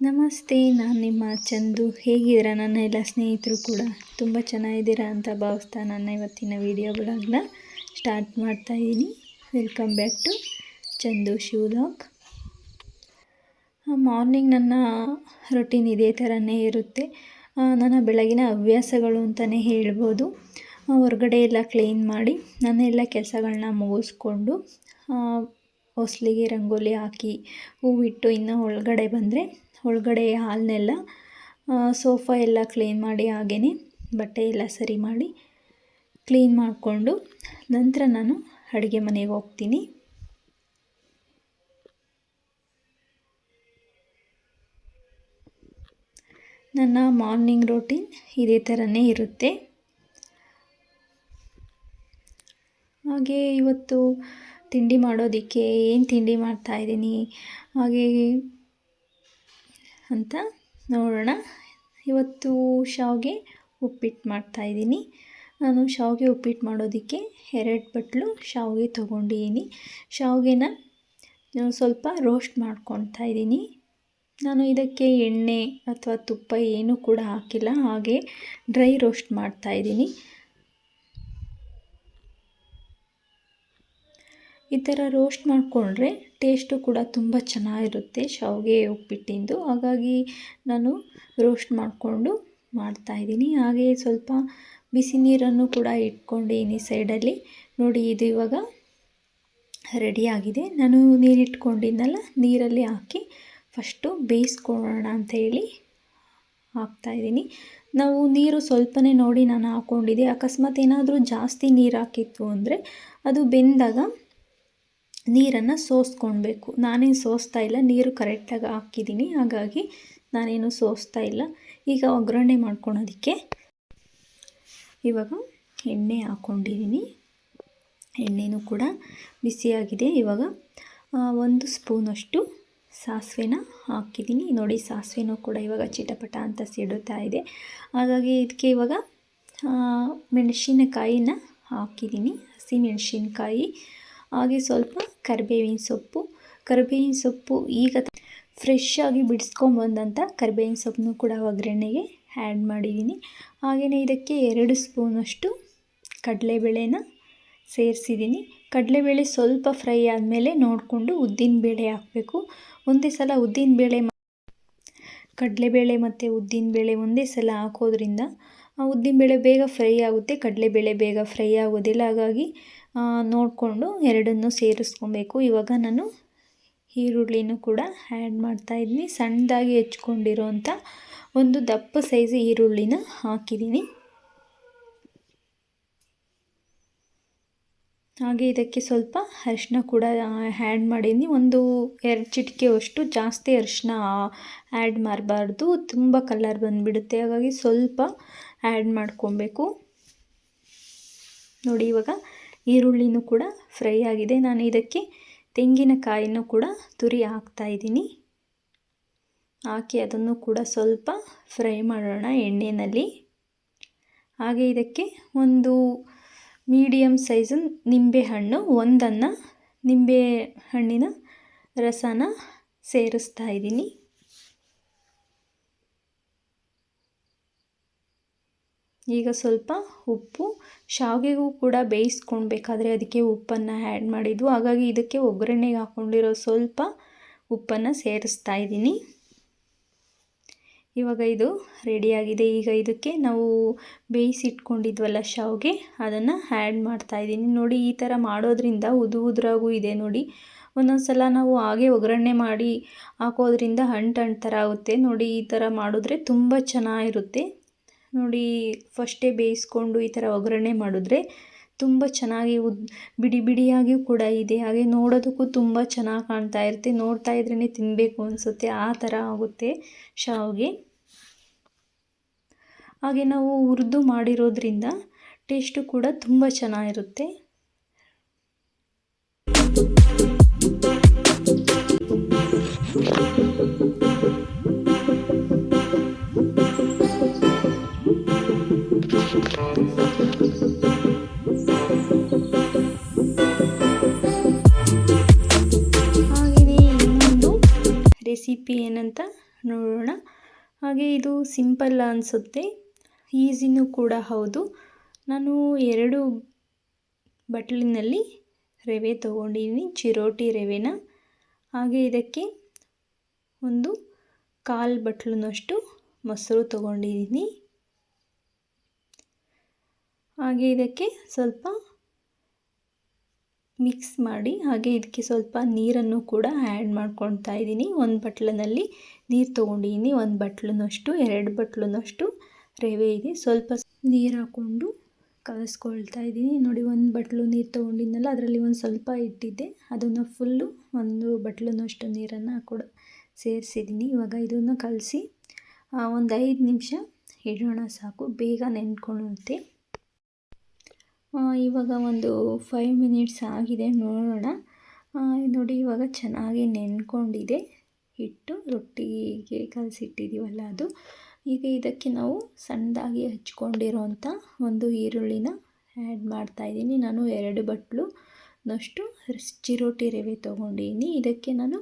ನಮಸ್ತೆ, ನಾನು ನಿಮ್ಮ ಚಂದು. ಹೇಗಿದ್ದೀರಾ ನನ್ನ ಎಲ್ಲ ಸ್ನೇಹಿತರು ಕೂಡ ತುಂಬ ಚೆನ್ನಾಗಿದ್ದೀರಾ ಅಂತ ಭಾವಿಸ್ತಾ ನನ್ನ ಇವತ್ತಿನ ವಿಡಿಯೋ ಬ್ಲಾಗ್ನ ಸ್ಟಾರ್ಟ್ ಮಾಡ್ತಾಯಿದ್ದೀನಿ. ವೆಲ್ಕಮ್ ಬ್ಯಾಕ್ ಟು ಚಂದು ಶಿವಲಾಗ್. ಮಾರ್ನಿಂಗ್ ನನ್ನ ರೊಟೀನ್ ಇದೇ ಥರನೇ ಇರುತ್ತೆ. ನನ್ನ ಬೆಳಗಿನ ಹವ್ಯಾಸಗಳು ಅಂತಲೇ ಹೇಳ್ಬೋದು. ಹೊರಗಡೆ ಎಲ್ಲ ಕ್ಲೀನ್ ಮಾಡಿ ನನ್ನೆಲ್ಲ ಕೆಲಸಗಳನ್ನ ಮುಗಿಸ್ಕೊಂಡು ಹೊಸ್ಲಿಗೆ ರಂಗೋಲಿ ಹಾಕಿ ಹೂವಿಟ್ಟು ಇನ್ನು ಒಳಗಡೆ ಬಂದರೆ ಒಳಗಡೆ ಹಾಲನ್ನೆಲ್ಲ ಸೋಫಾ ಎಲ್ಲ ಕ್ಲೀನ್ ಮಾಡಿ ಹಾಗೆಯೇ ಬಟ್ಟೆ ಎಲ್ಲ ಸರಿ ಮಾಡಿ ಕ್ಲೀನ್ ಮಾಡಿಕೊಂಡು ನಂತರ ನಾನು ಅಡುಗೆ ಮನೆಗೆ ಹೋಗ್ತೀನಿ. ನನ್ನ ಮಾರ್ನಿಂಗ್ ರೂಟೀನ್ ಇದೇ ಥರನೇ ಇರುತ್ತೆ. ಹಾಗೆ ಇವತ್ತು ತಿಂಡಿ ಮಾಡೋದಕ್ಕೆ ಏನು ತಿಂಡಿ ಮಾಡ್ತಾಯಿದ್ದೀನಿ ಹಾಗೆ ಅಂತ ನೋಡೋಣ. ಇವತ್ತು ಶಾವಿಗೆ ಉಪ್ಪಿಟ್ಟು ಮಾಡ್ತಾಯಿದ್ದೀನಿ. ನಾನು ಶಾವಿಗೆ ಉಪ್ಪಿಟ್ಟು ಮಾಡೋದಕ್ಕೆ 2 ಬಟ್ಲು ಶಾವಿಗೆ ತೊಗೊಂಡಿದ್ದೀನಿ. ಶಾವಿಗೆನ ಸ್ವಲ್ಪ ರೋಸ್ಟ್ ಮಾಡ್ಕೊತಾ ಇದ್ದೀನಿ. ನಾನು ಇದಕ್ಕೆ ಎಣ್ಣೆ ಅಥವಾ ತುಪ್ಪ ಏನೂ ಕೂಡ ಹಾಕಿಲ್ಲ, ಹಾಗೆ ಡ್ರೈ ರೋಸ್ಟ್ ಮಾಡ್ತಾಯಿದ್ದೀನಿ. ಈ ಥರ ರೋಸ್ಟ್ ಮಾಡಿಕೊಂಡ್ರೆ ಟೇಸ್ಟು ಕೂಡ ತುಂಬ ಚೆನ್ನಾಗಿರುತ್ತೆ ಶಾವಿಗೆ ಉಪ್ಪಿಟ್ಟಿಂದು. ಹಾಗಾಗಿ ನಾನು ರೋಸ್ಟ್ ಮಾಡಿಕೊಂಡು ಮಾಡ್ತಾಯಿದ್ದೀನಿ. ಹಾಗೆ ಸ್ವಲ್ಪ ಬಿಸಿ ನೀರನ್ನು ಕೂಡ ಇಟ್ಕೊಂಡಿದ್ದೀನಿ ಸೈಡಲ್ಲಿ. ನೋಡಿ, ಇದು ಇವಾಗ ರೆಡಿಯಾಗಿದೆ. ನಾನು ನೀರಿಟ್ಕೊಂಡಿದ್ನಲ್ಲ, ನೀರಲ್ಲಿ ಹಾಕಿ ಫಸ್ಟು ಬೇಯಿಸ್ಕೊಳ್ಳೋಣ ಅಂಥೇಳಿ ಹಾಕ್ತಾಯಿದ್ದೀನಿ. ನಾವು ನೀರು ಸ್ವಲ್ಪನೇ ನೋಡಿ ನಾನು ಹಾಕ್ಕೊಂಡಿದ್ದೆ. ಅಕಸ್ಮಾತ್ ಏನಾದರೂ ಜಾಸ್ತಿ ನೀರು ಹಾಕಿತ್ತು ಅಂದರೆ ಅದು ಬೆಂದಾಗ ನೀರನ್ನು ಸೋಸ್ಕೊಳ್ಬೇಕು. ನಾನೇನು ಸೋಸ್ತಾ ಇಲ್ಲ, ನೀರು ಕರೆಕ್ಟಾಗಿ ಹಾಕಿದ್ದೀನಿ, ಹಾಗಾಗಿ ನಾನೇನು ಸೋಸ್ತಾ ಇಲ್ಲ. ಈಗ ಒಗ್ಗರಣೆ ಮಾಡ್ಕೊಳೋದಕ್ಕೆ ಇವಾಗ ಎಣ್ಣೆ ಹಾಕ್ಕೊಂಡಿದ್ದೀನಿ. ಎಣ್ಣೆನೂ ಕೂಡ ಬಿಸಿಯಾಗಿದೆ. ಇವಾಗ 1 ಸ್ಪೂನಷ್ಟು ಸಾಸಿವೆನ ಹಾಕಿದ್ದೀನಿ. ನೋಡಿ, ಸಾಸಿವೆನೂ ಕೂಡ ಇವಾಗ ಚಿಟಪಟ ಅಂತ ಸಿಡುತ್ತಾ ಇದೆ. ಹಾಗಾಗಿ ಇದಕ್ಕೆ ಇವಾಗ ಮೆಣಸಿನಕಾಯಿನ ಹಾಕಿದ್ದೀನಿ, ಹಸಿ ಮೆಣಸಿನ್ಕಾಯಿ. ಹಾಗೆ ಸ್ವಲ್ಪ ಕರಿಬೇವಿನ ಸೊಪ್ಪು ಈಗ ಫ್ರೆಶ್ ಆಗಿ ಬಿಡಿಸ್ಕೊಂಬಂದಂಥ ಕರಿಬೇವಿನ ಸೊಪ್ಪನ್ನು ಕೂಡ ಒಗ್ಗರಣೆಗೆ ಆ್ಯಡ್ ಮಾಡಿದ್ದೀನಿ. ಹಾಗೆಯೇ ಇದಕ್ಕೆ 2 ಸ್ಪೂನಷ್ಟು ಕಡಲೆಬೇಳೆನ ಸೇರಿಸಿದ್ದೀನಿ. ಕಡಲೆಬೇಳೆ ಸ್ವಲ್ಪ ಫ್ರೈ ಆದಮೇಲೆ ನೋಡಿಕೊಂಡು ಉದ್ದಿನಬೇಳೆ ಹಾಕಬೇಕು. ಒಂದೇ ಸಲ ಕಡಲೆಬೇಳೆ ಮತ್ತು ಉದ್ದಿನಬೇಳೆ ಒಂದೇ ಸಲ ಹಾಕೋದ್ರಿಂದ ಉದ್ದಿನಬೇಳೆ ಬೇಗ ಫ್ರೈ ಆಗುತ್ತೆ, ಕಡಲೆಬೇಳೆ ಬೇಗ ಫ್ರೈ ಆಗೋದಿಲ್ಲ. ಹಾಗಾಗಿ ನೋಡಿಕೊಂಡು ಎರಡನ್ನೂ ಸೇರಿಸ್ಕೊಬೇಕು. ಇವಾಗ ನಾನು ಈರುಳ್ಳಿನೂ ಕೂಡ ಆ್ಯಡ್ ಮಾಡ್ತಾಯಿದ್ದೀನಿ. ಸಣ್ಣದಾಗಿ ಹೆಚ್ಕೊಂಡಿರೋಂಥ ಒಂದು ದಪ್ಪ ಸೈಜ್ ಈರುಳ್ಳಿನ ಹಾಕಿದ್ದೀನಿ. ಹಾಗೆ ಇದಕ್ಕೆ ಸ್ವಲ್ಪ ಅರಿಶಿನ ಕೂಡ ಆ್ಯಡ್ ಮಾಡಿದ್ದೀನಿ. 1-2 ಚಿಟಿಕೆಯಷ್ಟು, ಜಾಸ್ತಿ ಅರಿಶಿನ ಆ್ಯಡ್ ಮಾಡಬಾರ್ದು, ತುಂಬ ಕಲರ್ ಬಂದುಬಿಡುತ್ತೆ. ಹಾಗಾಗಿ ಸ್ವಲ್ಪ ಆ್ಯಡ್ ಮಾಡ್ಕೊಬೇಕು. ನೋಡಿ, ಇವಾಗ ಈರುಳ್ಳಿನೂ ಕೂಡ ಫ್ರೈ ಆಗಿದೆ. ನಾನು ಇದಕ್ಕೆ ತೆಂಗಿನಕಾಯಿನೂ ಕೂಡ ತುರಿ ಹಾಕ್ತಾಯಿದ್ದೀನಿ. ಹಾಕಿ ಅದನ್ನು ಕೂಡ ಸ್ವಲ್ಪ ಫ್ರೈ ಮಾಡೋಣ ಎಣ್ಣೆಯಲ್ಲಿ. ಹಾಗೆ ಇದಕ್ಕೆ ಒಂದು ಮೀಡಿಯಮ್ ಸೈಜ್ ನಿಂಬೆಹಣ್ಣು, ಒಂದನ್ನು ನಿಂಬೆಹಣ್ಣಿನ ರಸನ ಸೇರಿಸ್ತಾ ಇದ್ದೀನಿ. ಈಗ ಸ್ವಲ್ಪ ಉಪ್ಪು, ಶಾವಿಗೆಗೂ ಕೂಡ ಬೇಯಿಸ್ಕೊಳ್ಬೇಕಾದ್ರೆ ಅದಕ್ಕೆ ಉಪ್ಪನ್ನು ಆ್ಯಡ್ ಮಾಡಿದ್ದು, ಹಾಗಾಗಿ ಇದಕ್ಕೆ ಒಗ್ಗರಣೆಗೆ ಹಾಕ್ಕೊಂಡಿರೋ ಸ್ವಲ್ಪ ಉಪ್ಪನ್ನು ಸೇರಿಸ್ತಾ ಇದ್ದೀನಿ. ಇವಾಗ ಇದು ರೆಡಿಯಾಗಿದೆ. ಈಗ ಇದಕ್ಕೆ ನಾವು ಬೇಯಿಸಿಟ್ಕೊಂಡಿದ್ವಲ್ಲ ಶಾವಿಗೆ, ಅದನ್ನು ಆ್ಯಡ್ ಮಾಡ್ತಾಯಿದ್ದೀನಿ. ನೋಡಿ, ಈ ಥರ ಮಾಡೋದ್ರಿಂದ ಉದುರಾಗೂ ಇದೆ ನೋಡಿ. ಒಂದೊಂದು ಸಲ ನಾವು ಹಾಗೆ ಒಗ್ಗರಣೆ ಮಾಡಿ ಹಾಕೋದ್ರಿಂದ ಅಂಟು ಥರ ಆಗುತ್ತೆ. ನೋಡಿ, ಈ ಥರ ಮಾಡಿದ್ರೆ ತುಂಬ ಚೆನ್ನಾಗಿರುತ್ತೆ. ನೋಡಿ, ಫಸ್ಟೇ ಬೇಯಿಸ್ಕೊಂಡು ಈ ಥರ ಒಗ್ಗರಣೆ ಮಾಡಿದ್ರೆ ತುಂಬ ಚೆನ್ನಾಗಿ ಬಿಡಿ ಬಿಡಿಯಾಗಿಯೂ ಕೂಡ ಇದೆ. ಹಾಗೆ ನೋಡೋದಕ್ಕೂ ತುಂಬ ಚೆನ್ನಾಗಿ ಕಾಣ್ತಾ ಇರುತ್ತೆ. ನೋಡ್ತಾ ಇದ್ರೇ ತಿನ್ನಬೇಕು ಅನಿಸುತ್ತೆ, ಆ ಥರ ಆಗುತ್ತೆ ಶಾವಿಗೆ. ಹಾಗೆ ನಾವು ಹುರಿದು ಮಾಡಿರೋದ್ರಿಂದ ಟೇಸ್ಟು ಕೂಡ ತುಂಬ ಚೆನ್ನಾಗಿರುತ್ತೆ. ರೆಸಿಪಿ ಏನಂತ ನೋಡೋಣ. ಹಾಗೆ ಇದು ಸಿಂಪಲ್ ಅನಿಸುತ್ತೆ, ಈಸಿನೂ ಕೂಡ ಹೌದು. ನಾನು 2 ಬಟ್ಲಿನಲ್ಲಿ ರವೆ ತೊಗೊಂಡಿದ್ದೀನಿ, ಚಿರೋಟಿ ರವೆನ. ಹಾಗೆ ಇದಕ್ಕೆ 1/4 ಬಟ್ಲಿನಷ್ಟು ಮೊಸರು ತೊಗೊಂಡಿದ್ದೀನಿ. ಹಾಗೆ ಇದಕ್ಕೆ ಸ್ವಲ್ಪ ಮಿಕ್ಸ್ ಮಾಡಿ, ಹಾಗೆ ಇದಕ್ಕೆ ಸ್ವಲ್ಪ ನೀರನ್ನು ಕೂಡ ಆ್ಯಡ್ ಮಾಡ್ಕೊಳ್ತಾ ಇದ್ದೀನಿ. 1 ಬಟ್ಲಿನಲ್ಲಿ ನೀರು ತೊಗೊಂಡಿದ್ದೀನಿ, 1 ಬಟ್ಲಿನಷ್ಟು, 2 ಬಟ್ಲಿನಷ್ಟು ರವೆ ಇದೆ. ಸ್ವಲ್ಪ ನೀರು ಹಾಕ್ಕೊಂಡು ಕಲಿಸ್ಕೊಳ್ತಾ ಇದ್ದೀನಿ. ನೋಡಿ, 1 ಬಟ್ಲು ನೀರು ತೊಗೊಂಡಿದ್ನಲ್ಲ, ಅದರಲ್ಲಿ ಒಂದು ಸ್ವಲ್ಪ ಇಟ್ಟಿದ್ದೆ, ಅದನ್ನು ಫುಲ್ಲು 1 ಬಟ್ಲಿನಷ್ಟು ನೀರನ್ನು ಕೂಡ ಸೇರಿಸಿದ್ದೀನಿ. ಇವಾಗ ಇದನ್ನು ಕಲಸಿ ಒಂದು 5 ನಿಮಿಷ ಇಡೋಣ, ಸಾಕು, ಬೇಗ ನೆನ್ಕೊಳ್ಳುತ್ತೆ. ಇವಾಗ ಒಂದು 5 ಮಿನಿಟ್ಸ್ ಆಗಿದೆ, ನೋಡೋಣ. ನೋಡಿ, ಇವಾಗ ಚೆನ್ನಾಗಿ ನೆನ್ಕೊಂಡಿದೆ ಹಿಟ್ಟು, ರೊಟ್ಟಿಗೆ ಕಲಸಿಟ್ಟಿದ್ದೀವಲ್ಲ ಅದು. ಈಗ ಇದಕ್ಕೆ ನಾವು ಸಣ್ಣದಾಗಿ ಹಚ್ಕೊಂಡಿರೋಂಥ ಒಂದು ಈರುಳ್ಳಿನ ಆ್ಯಡ್ ಮಾಡ್ತಾಯಿದ್ದೀನಿ. ನಾನು 2 ಬಟ್ಲುನಷ್ಟು ಚಿರೋಟಿ ರವೆ ತೊಗೊಂಡಿದ್ದೀನಿ. ಇದಕ್ಕೆ ನಾನು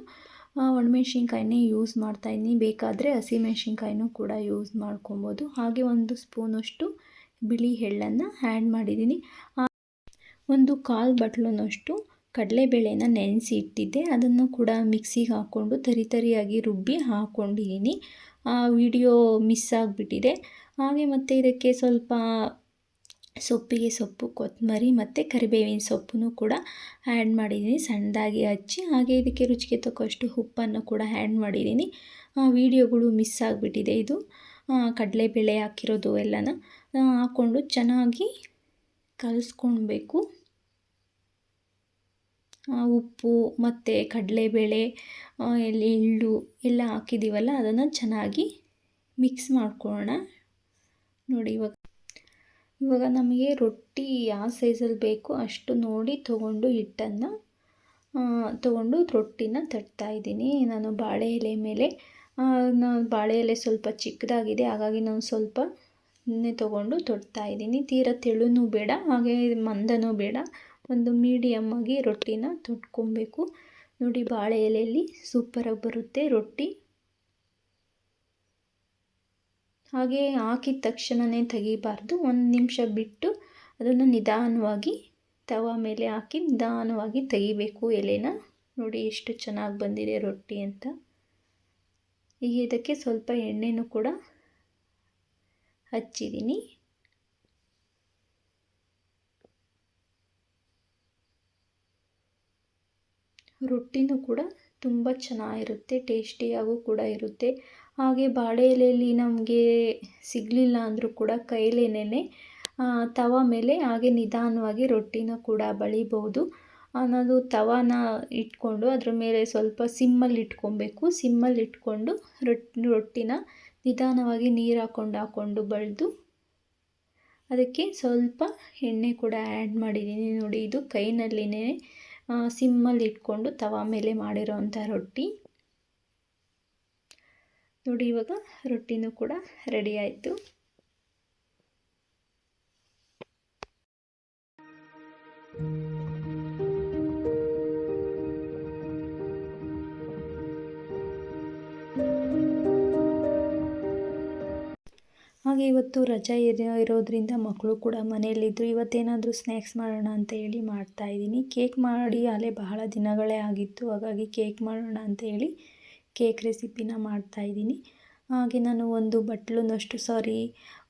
ಒಣಮೆಣ್ಸಿನ್ಕಾಯಿನೇ ಯೂಸ್ ಮಾಡ್ತಾಯಿದ್ದೀನಿ, ಬೇಕಾದರೆ ಹಸಿಮೆಣ್ಸಿನ್ಕಾಯಿನೂ ಕೂಡ ಯೂಸ್ ಮಾಡ್ಕೊಬೋದು. ಹಾಗೆ 1 ಸ್ಪೂನಷ್ಟು ಬಿಳಿ ಎಳ್ಳನ್ನು ಆ್ಯಡ್ ಮಾಡಿದ್ದೀನಿ. 1/4 ಬಟ್ಲಿನಷ್ಟು ಕಡಲೆಬೇಳೆನ ನೆನೆಸಿ ಇಟ್ಟಿದ್ದೆ, ಅದನ್ನು ಕೂಡ ಮಿಕ್ಸಿಗೆ ಹಾಕ್ಕೊಂಡು ತರಿಯಾಗಿ ರುಬ್ಬಿ ಹಾಕ್ಕೊಂಡಿದ್ದೀನಿ. ವಿಡಿಯೋ ಮಿಸ್ ಆಗಿಬಿಟ್ಟಿದೆ. ಹಾಗೆ ಮತ್ತು ಇದಕ್ಕೆ ಸ್ವಲ್ಪ ಸೊಪ್ಪಿಗೆ ಸೊಪ್ಪು, ಕೊತ್ತಂಬರಿ ಮತ್ತು ಕರಿಬೇವಿನ ಸೊಪ್ಪನ್ನು ಕೂಡ ಆ್ಯಡ್ ಮಾಡಿದ್ದೀನಿ, ಸಣ್ಣದಾಗಿ ಹಚ್ಚಿ. ಹಾಗೆ ಇದಕ್ಕೆ ರುಚಿಗೆ ತಕ್ಕಷ್ಟು ಉಪ್ಪನ್ನು ಕೂಡ ಆ್ಯಡ್ ಮಾಡಿದ್ದೀನಿ. ವಿಡಿಯೋಗಳು ಮಿಸ್ ಆಗಿಬಿಟ್ಟಿದೆ. ಇದು ಕಡಲೆಬೇಳೆ ಹಾಕಿರೋದು ಎಲ್ಲನ ಹಾಕ್ಕೊಂಡು ಚೆನ್ನಾಗಿ ಕಲಿಸ್ಕೊಳ್ಬೇಕು. ಉಪ್ಪು ಮತ್ತು ಕಡಲೆಬೇಳೆ, ಎಳ್ಳು ಎಲ್ಲ ಹಾಕಿದ್ದೀವಲ್ಲ, ಅದನ್ನು ಚೆನ್ನಾಗಿ ಮಿಕ್ಸ್ ಮಾಡ್ಕೊಳ್ಳೋಣ. ನೋಡಿ, ಇವಾಗ ನಮಗೆ ರೊಟ್ಟಿ ಯಾವ ಸೈಜಲ್ಲಿ ಬೇಕೋ ಅಷ್ಟು ನೋಡಿ ಹಿಟ್ಟನ್ನು ತೊಗೊಂಡು ರೊಟ್ಟಿನ ತಟ್ತಾಯಿದ್ದೀನಿ. ನಾನು ಬಾಳೆ ಎಲೆ ಮೇಲೆ, ಬಾಳೆ ಎಲೆ ಸ್ವಲ್ಪ ಚಿಕ್ಕದಾಗಿದೆ, ಹಾಗಾಗಿ ನಾನು ಸ್ವಲ್ಪ ತೊಗೊಂಡು ತೊಟ್ತಾಯಿದ್ದೀನಿ. ತೀರಾ ತೆಳುನೂ ಬೇಡ, ಹಾಗೆ ಮಂದನೂ ಬೇಡ, ಒಂದು ಮೀಡಿಯಮ್ ಆಗಿ ರೊಟ್ಟಿನ ತೊಟ್ಕೊಬೇಕು. ನೋಡಿ ಬಾಳೆ ಎಲೆಯಲ್ಲಿ ಸೂಪರಾಗಿ ಬರುತ್ತೆ ರೊಟ್ಟಿ. ಹಾಗೆ ಹಾಕಿದ ತಕ್ಷಣವೇ ತೆಗಿಬಾರ್ದು, 1 ನಿಮಿಷ ಬಿಟ್ಟು ಅದನ್ನು ನಿಧಾನವಾಗಿ ತವ ಮೇಲೆ ಹಾಕಿ ನಿಧಾನವಾಗಿ ತೆಗಿಬೇಕು ಎಲೆನ. ನೋಡಿ ಎಷ್ಟು ಚೆನ್ನಾಗಿ ಬಂದಿದೆ ರೊಟ್ಟಿ ಅಂತ. ಈಗ ಇದಕ್ಕೆ ಸ್ವಲ್ಪ ಎಣ್ಣೆನೂ ಕೂಡ ಹಚ್ಚಿದ್ದೀನಿ. ರೊಟ್ಟಿನೂ ಕೂಡ ತುಂಬ ಚೆನ್ನಾಗಿರುತ್ತೆ, ಟೇಸ್ಟಿಯಾಗೂ ಕೂಡ ಇರುತ್ತೆ. ಹಾಗೆ ಬಾಳೆ ಎಲೆಯಲ್ಲಿ ನಮಗೆ ಸಿಗಲಿಲ್ಲ ಅಂದರೂ ಕೂಡ ಕೈಲೇನೆ ತವ ಮೇಲೆ ಹಾಗೆ ನಿಧಾನವಾಗಿ ರೊಟ್ಟಿನ ಕೂಡ ಬಳಿಬೋದು. ನಾನು ತವಾನ ಇಟ್ಕೊಂಡು ಅದ್ರ ಮೇಲೆ ಸ್ವಲ್ಪ ಸಿಮ್ಮಲ್ಲಿ ಇಟ್ಕೊಬೇಕು. ಸಿಮ್ಮಲ್ಲಿ ಇಟ್ಕೊಂಡು ರೊಟ್ಟಿನ ನಿಧಾನವಾಗಿ ನೀರು ಹಾಕ್ಕೊಂಡು ಬಳಿದು ಅದಕ್ಕೆ ಸ್ವಲ್ಪ ಎಣ್ಣೆ ಕೂಡ ಆ್ಯಡ್ ಮಾಡಿದ್ದೀನಿ. ನೋಡಿ ಇದು ಕೈನಲ್ಲಿನೇ ಸಿಮ್ಮಲ್ಲಿ ಇಟ್ಕೊಂಡು ತವ ಮೇಲೆ ಮಾಡಿರೋವಂಥ ರೊಟ್ಟಿ. ನೋಡಿ ಇವಾಗ ರೊಟ್ಟಿನೂ ಕೂಡ ರೆಡಿ ಆಯಿತು. ಹಾಗೆ ಇವತ್ತು ರಜೆ ಇರೋದ್ರಿಂದ ಮಕ್ಕಳು ಕೂಡ ಮನೆಯಲ್ಲಿದ್ದರು. ಇವತ್ತೇನಾದರೂ ಸ್ನ್ಯಾಕ್ಸ್ ಮಾಡೋಣ ಅಂತ ಹೇಳಿ ಮಾಡ್ತಾಯಿದ್ದೀನಿ. ಕೇಕ್ ಮಾಡಿ ಅಲ್ಲೇ ಬಹಳ ದಿನಗಳೇ ಆಗಿತ್ತು, ಹಾಗಾಗಿ ಕೇಕ್ ಮಾಡೋಣ ಅಂತ ಹೇಳಿ ಕೇಕ್ ರೆಸಿಪಿನ ಮಾಡ್ತಾಯಿದ್ದೀನಿ. ಹಾಗೆ ನಾನು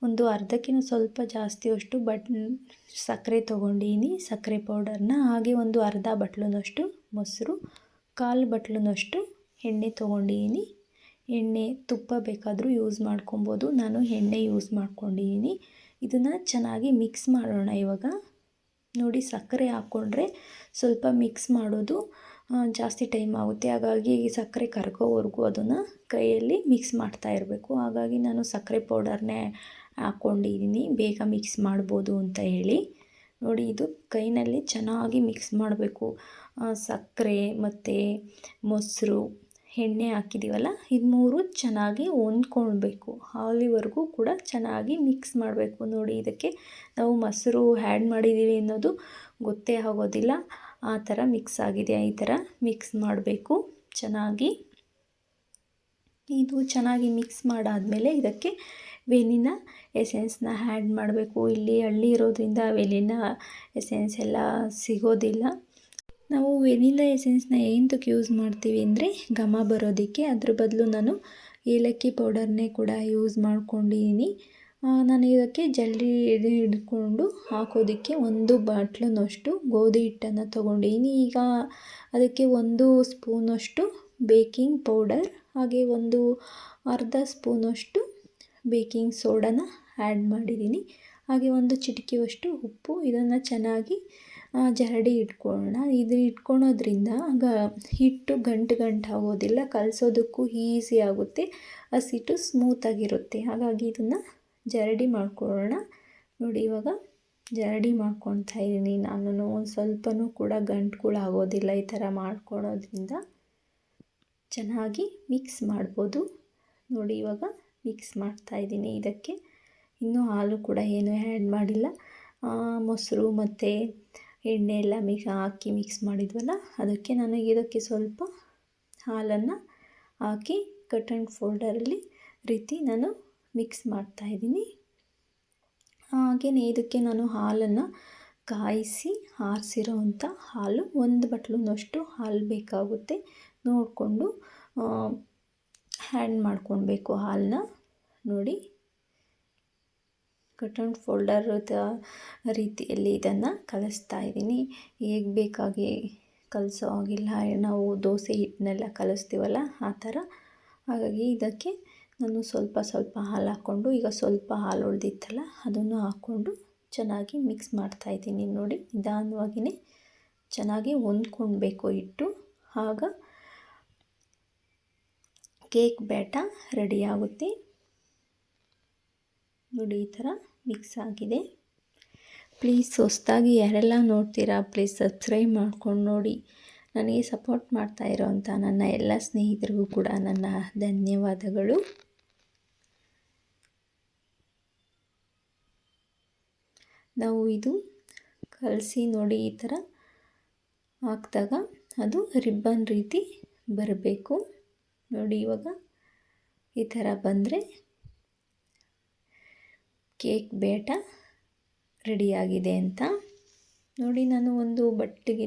ಒಂದು ಅರ್ಧಕ್ಕಿಂತ ಸ್ವಲ್ಪ ಜಾಸ್ತಿಯಷ್ಟು ಸಕ್ಕರೆ ತೊಗೊಂಡಿದ್ದೀನಿ, ಸಕ್ಕರೆ ಪೌಡರ್ನ. ಹಾಗೆ ಒಂದು ಅರ್ಧ ಬಟ್ಲುನಷ್ಟು ಮೊಸರು, 1/4 ಬಟ್ಲುನಷ್ಟು ಎಣ್ಣೆ ತೊಗೊಂಡಿದ್ದೀನಿ. ಎಣ್ಣೆ ತುಪ್ಪ ಬೇಕಾದರೂ ಯೂಸ್ ಮಾಡ್ಕೊಬೋದು, ನಾನು ಎಣ್ಣೆ ಯೂಸ್ ಮಾಡ್ಕೊಂಡಿದ್ದೀನಿ. ಇದನ್ನು ಚೆನ್ನಾಗಿ ಮಿಕ್ಸ್ ಮಾಡೋಣ ಇವಾಗ. ನೋಡಿ ಸಕ್ಕರೆ ಹಾಕ್ಕೊಂಡ್ರೆ ಸ್ವಲ್ಪ ಮಿಕ್ಸ್ ಮಾಡೋದು ಜಾಸ್ತಿ ಟೈಮ್ ಆಗುತ್ತೆ, ಹಾಗಾಗಿ ಸಕ್ಕರೆ ಕರಗೋವರೆಗೂ ಅದನ್ನು ಕೈಯಲ್ಲಿ ಮಿಕ್ಸ್ ಮಾಡ್ತಾ ಇರಬೇಕು. ಹಾಗಾಗಿ ನಾನು ಸಕ್ಕರೆ ಪೌಡರ್ನೇ ಹಾಕ್ಕೊಂಡಿದ್ದೀನಿ, ಬೇಗ ಮಿಕ್ಸ್ ಮಾಡ್ಬೋದು ಅಂತ ಹೇಳಿ. ನೋಡಿ ಇದು ಕೈನಲ್ಲಿ ಚೆನ್ನಾಗಿ ಮಿಕ್ಸ್ ಮಾಡಬೇಕು. ಸಕ್ಕರೆ ಮತ್ತು ಮೊಸರು, ಎಣ್ಣೆ ಹಾಕಿದ್ದೀವಲ್ಲ, ಇದು 3 ಚೆನ್ನಾಗಿ ಹೊಂದ್ಕೊಳ್ಬೇಕು. ಅಲ್ಲಿವರೆಗೂ ಕೂಡ ಚೆನ್ನಾಗಿ ಮಿಕ್ಸ್ ಮಾಡಬೇಕು. ನೋಡಿ ಇದಕ್ಕೆ ನಾವು ಮೊಸರು ಆ್ಯಡ್ ಮಾಡಿದ್ದೀವಿ ಅನ್ನೋದು ಗೊತ್ತೇ ಆಗೋದಿಲ್ಲ, ಆ ಥರ ಮಿಕ್ಸ್ ಆಗಿದೆ. ಈ ಥರ ಮಿಕ್ಸ್ ಮಾಡಬೇಕು ಚೆನ್ನಾಗಿ. ಇದು ಚೆನ್ನಾಗಿ ಮಿಕ್ಸ್ ಮಾಡಾದಮೇಲೆ ಇದಕ್ಕೆ ವೆನಿಲಾ ಎಸೆನ್ಸ್ನ ಆ್ಯಡ್ ಮಾಡಬೇಕು. ಇಲ್ಲಿ ಹಳ್ಳಿ ಇರೋದ್ರಿಂದ ವೆನಿಲಾ ಎಸೆನ್ಸ್ ಎಲ್ಲ ಸಿಗೋದಿಲ್ಲ. ನಾವು ವೆನಿಲಾ ಎಸೆನ್ಸ್ನ ಏನಕ್ಕೆ ಯೂಸ್ ಮಾಡ್ತೀವಿ ಅಂದರೆ ಘಮ ಬರೋದಕ್ಕೆ. ಅದ್ರ ಬದಲು ನಾನು ಏಲಕ್ಕಿ ಪೌಡರ್ನೇ ಕೂಡ ಯೂಸ್ ಮಾಡ್ಕೊಂಡಿದ್ದೀನಿ. ನಾನು ಇದಕ್ಕೆ ಜಲ್ದಿ ಹಿಡ್ಕೊಂಡು ಹಾಕೋದಕ್ಕೆ 1 ಬಟ್ಲುನಷ್ಟು ಗೋಧಿ ಹಿಟ್ಟನ್ನು ತೊಗೊಂಡಿದ್ದೀನಿ. ಈಗ ಅದಕ್ಕೆ 1 ಸ್ಪೂನಷ್ಟು ಬೇಕಿಂಗ್ ಪೌಡರ್, ಹಾಗೆ ಒಂದು ಅರ್ಧ ಸ್ಪೂನಷ್ಟು ಬೇಕಿಂಗ್ ಸೋಡಾನ ಆ್ಯಡ್ ಮಾಡಿದ್ದೀನಿ. ಹಾಗೆ 1 ಚಿಟಿಕೆಯಷ್ಟು ಉಪ್ಪು. ಇದನ್ನು ಚೆನ್ನಾಗಿ ಜರಡಿ ಇಟ್ಕೊಳ್ಳೋಣ. ಇದು ಇಟ್ಕೊಳೋದ್ರಿಂದ ಹಿಟ್ಟು ಗಂಟು ಆಗೋದಿಲ್ಲ, ಕಲಸೋದಕ್ಕೂ ಈಸಿ ಆಗುತ್ತೆ, ಹಸಿಟ್ಟು ಸ್ಮೂತಾಗಿರುತ್ತೆ. ಹಾಗಾಗಿ ಇದನ್ನು ಜರಡಿ ಮಾಡ್ಕೊಳ್ಳೋಣ. ನೋಡಿ ಇವಾಗ ಜರಡಿ ಮಾಡ್ಕೊತಾ ಇದ್ದೀನಿ ನಾನು. ಒಂದು ಸ್ವಲ್ಪನೂ ಕೂಡ ಗಂಟುಗಳಾಗೋದಿಲ್ಲ ಈ ಥರ ಮಾಡ್ಕೊಳ್ಳೋದ್ರಿಂದ. ಚೆನ್ನಾಗಿ ಮಿಕ್ಸ್ ಮಾಡ್ಬೋದು. ನೋಡಿ ಇವಾಗ ಮಿಕ್ಸ್ ಮಾಡ್ತಾಯಿದ್ದೀನಿ. ಇದಕ್ಕೆ ಇನ್ನೂ ಹಾಲು ಕೂಡ ಏನೂ ಆ್ಯಡ್ ಮಾಡಿಲ್ಲ. ಮೊಸರು ಮತ್ತು ಎಣ್ಣೆ ಎಲ್ಲ ಹಾಕಿ ಮಿಕ್ಸ್ ಮಾಡಿದ್ವಲ್ಲ, ಅದಕ್ಕೆ ನಾನು ಇದಕ್ಕೆ ಸ್ವಲ್ಪ ಹಾಲನ್ನು ಹಾಕಿ ಕಟ್ ಆ್ಯಂಡ್ ಫೋಲ್ಡರಲ್ಲಿ ರೀತಿ ನಾನು ಮಿಕ್ಸ್ ಮಾಡ್ತಾಯಿದ್ದೀನಿ. ಹಾಗೆಯೇ ಇದಕ್ಕೆ ನಾನು ಹಾಲನ್ನು ಕಾಯಿಸಿ ಆರಿಸಿರೋವಂಥ ಹಾಲು 1 ಬಟ್ಲುನಷ್ಟು ಹಾಲು ಬೇಕಾಗುತ್ತೆ. ನೋಡಿಕೊಂಡು ಆ್ಯಡ್ ಮಾಡ್ಕೊಳ್ಬೇಕು ಹಾಲನ್ನ. ನೋಡಿ ಕಟ್ ಆ್ಯಂಡ್ ಫೋಲ್ಡರ್ ರೀತಿಯಲ್ಲಿ ಇದನ್ನು ಕಲಿಸ್ತಾ ಇದ್ದೀನಿ. ಹೇಗೆ ಬೇಕಾಗಿ ಕಲಸೋ ಹಾಗಿಲ್ಲ, ನಾವು ದೋಸೆ ಹಿಟ್ಟನ್ನೆಲ್ಲ ಕಲಿಸ್ತೀವಲ್ಲ ಆ ಥರ. ಹಾಗಾಗಿ ಇದಕ್ಕೆ ನಾನು ಸ್ವಲ್ಪ ಹಾಲು ಹಾಕ್ಕೊಂಡು, ಈಗ ಸ್ವಲ್ಪ ಹಾಲು ಉಳಿದಿತ್ತಲ್ಲ ಅದನ್ನು ಹಾಕ್ಕೊಂಡು ಚೆನ್ನಾಗಿ ಮಿಕ್ಸ್ ಮಾಡ್ತಾಯಿದ್ದೀನಿ. ನೋಡಿ ನಿಧಾನವಾಗಿಯೇ ಚೆನ್ನಾಗಿ ಹೊಂದ್ಕೊಳ್ಬೇಕು ಹಿಟ್ಟು, ಆಗ ಕೇಕ್ ಬ್ಯಾಟರ್ ರೆಡಿ ಆಗುತ್ತೆ. ನೋಡಿ ಈ ಥರ ಮಿಕ್ಸ್ ಆಗಿದೆ. ಪ್ಲೀಸ್ ಹೊಸದಾಗಿ ಯಾರೆಲ್ಲ ನೋಡ್ತೀರಾ ಪ್ಲೀಸ್ ಸಬ್ಸ್ಕ್ರೈಬ್ ಮಾಡ್ಕೊಂಡು ನೋಡಿ. ನನಗೆ ಸಪೋರ್ಟ್ ಮಾಡ್ತಾ ಇರೋವಂಥ ನನ್ನ ಎಲ್ಲ ಸ್ನೇಹಿತರಿಗೂ ಕೂಡ ನನ್ನ ಧನ್ಯವಾದಗಳು. ನಾವು ಇದು ಕಲಸಿ ನೋಡಿ ಈ ಥರ ಹಾಕಿದಾಗ ಅದು ರಿಬ್ಬನ್ ರೀತಿ ಬರಬೇಕು. ನೋಡಿ ಇವಾಗ ಈ ಥರ ಬಂದರೆ ಕೇಕ್ ಬೇಟ ರೆಡಿಯಾಗಿದೆ ಅಂತ. ನೋಡಿ ನಾನು ಒಂದು ಬಟ್ಟೆಗೆ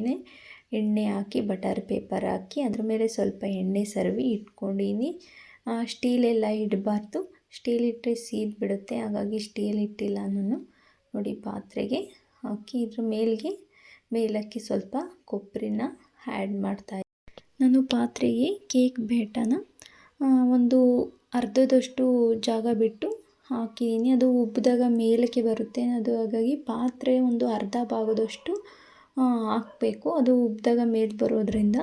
ಎಣ್ಣೆ ಹಾಕಿ ಬಟರ್ ಪೇಪರ್ ಹಾಕಿ ಅದ್ರ ಮೇಲೆ ಸ್ವಲ್ಪ ಎಣ್ಣೆ ಸವರಿ ಇಟ್ಕೊಂಡಿನಿ. ಸ್ಟೀಲೆಲ್ಲ ಇಡಬಾರ್ದು, ಸ್ಟೀಲ್ ಇಟ್ಟರೆ ಸೀದ್ ಬಿಡುತ್ತೆ, ಹಾಗಾಗಿ ಸ್ಟೀಲ್ ಇಟ್ಟಿಲ್ಲ ನಾನು. ನೋಡಿ ಪಾತ್ರೆಗೆ ಹಾಕಿ ಇದ್ರ ಮೇಲಕ್ಕೆ ಸ್ವಲ್ಪ ಕೊಬ್ಬರಿನ ಆ್ಯಡ್ ಮಾಡ್ತಾಯಿದ್ದೀನಿ. ನಾನು ಪಾತ್ರೆಗೆ ಕೇಕ್ ಬೇಟನ ಒಂದು ಅರ್ಧದಷ್ಟು ಜಾಗ ಬಿಟ್ಟು ಹಾಕಿದ್ದೀನಿ. ಅದು ಉಬ್ಬಿದಾಗ ಮೇಲಕ್ಕೆ ಬರುತ್ತೆ, ಅದು ಹಾಗಾಗಿ ಪಾತ್ರೆ ಒಂದು ಅರ್ಧ ಭಾಗದಷ್ಟು ಹಾಕಬೇಕು, ಅದು ಉಬ್ಬಿದಾಗ ಮೇಲೆ ಬರೋದ್ರಿಂದ.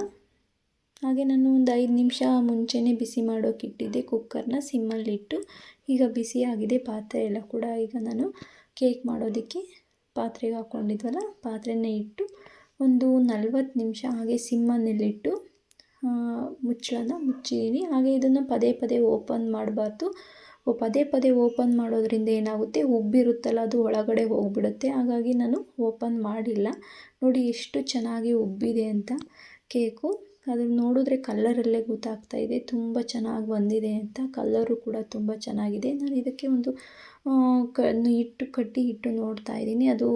ಹಾಗೆ ನಾನು ಒಂದು 5 ನಿಮಿಷ ಮುಂಚೆನೇ ಬಿಸಿ ಮಾಡೋಕೆ ಇಟ್ಟಿದ್ದೆ ಕುಕ್ಕರ್ನ ಸಿಮ್ಮಲ್ಲಿಟ್ಟು. ಈಗ ಬಿಸಿಯಾಗಿದೆ ಪಾತ್ರೆ ಎಲ್ಲ ಕೂಡ. ಈಗ ನಾನು ಕೇಕ್ ಮಾಡೋದಕ್ಕೆ ಪಾತ್ರೆಗೆ ಹಾಕ್ಕೊಂಡಿದ್ವಲ್ಲ ಪಾತ್ರೆನ ಇಟ್ಟು ಒಂದು 40 ನಿಮಿಷ ಹಾಗೆ ಸಿಮ್ಮನಲ್ಲಿಟ್ಟು ಮುಚ್ಚಳನ ಮುಚ್ಚಿದ್ದೀನಿ. ಹಾಗೆ ಇದನ್ನು ಪದೇ ಪದೇ ಓಪನ್ ಮಾಡಬಾರ್ದು. ಪದೇ ಪದೇ ಓಪನ್ ಮಾಡೋದ್ರಿಂದ ಏನಾಗುತ್ತೆ, ಉಬ್ಬಿರುತ್ತಲ್ಲ ಅದು ಒಳಗಡೆ ಹೋಗಿಬಿಡುತ್ತೆ. ಹಾಗಾಗಿ ನಾನು ಓಪನ್ ಮಾಡಿಲ್ಲ. ನೋಡಿ ಎಷ್ಟು ಚೆನ್ನಾಗಿ ಉಬ್ಬಿದೆ ಅಂತ ಕೇಕು. ಅದನ್ನು ನೋಡಿದ್ರೆ ಕಲ್ಲರಲ್ಲೇ ಗೊತ್ತಾಗ್ತಾಯಿದೆ ತುಂಬ ಚೆನ್ನಾಗಿ ಬಂದಿದೆ ಅಂತ. ಕಲ್ಲರು ಕೂಡ ತುಂಬ ಚೆನ್ನಾಗಿದೆ. ನಾನು ಇದಕ್ಕೆ ಒಂದು ಇಟ್ಟು ನೋಡ್ತಾ ಇದ್ದೀನಿ, ಅದು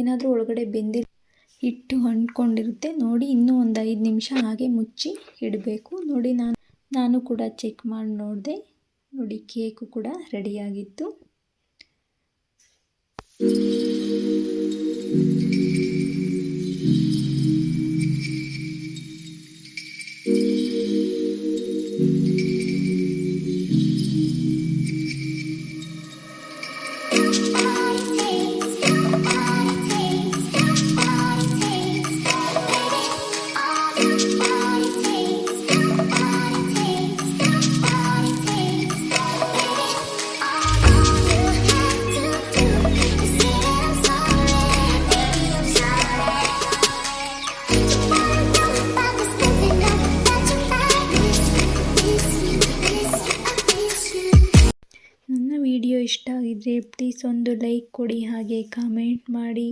ಏನಾದರೂ ಒಳಗಡೆ ಹಿಟ್ಟು ಅಂಟ್ಕೊಂಡಿರುತ್ತೆ. ನೋಡಿ ಇನ್ನೂ ಒಂದು 5 ನಿಮಿಷ ಹಾಗೆ ಮುಚ್ಚಿ ಇಡಬೇಕು. ನೋಡಿ ನಾನು ಕೂಡ ಚೆಕ್ ಮಾಡಿ ನೋಡಿದೆ. ನೋಡಿ ಕೇಕು ಕೂಡ ರೆಡಿಯಾಗಿತ್ತು. ವಿಡಿಯೋ ಇಷ್ಟ ಆಗಿದ್ರೆ ಪ್ಲೀಸ್ ಒಂದು ಲೈಕ್ ಕೊಡಿ, ಹಾಗೆ ಕಾಮೆಂಟ್ ಮಾಡಿ,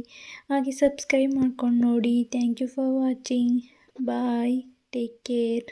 ಹಾಗೆ ಸಬ್ಸ್ಕ್ರೈಬ್ ಮಾಡ್ಕೊಂಡು ನೋಡಿ. Thank you for watching. Bye, take care.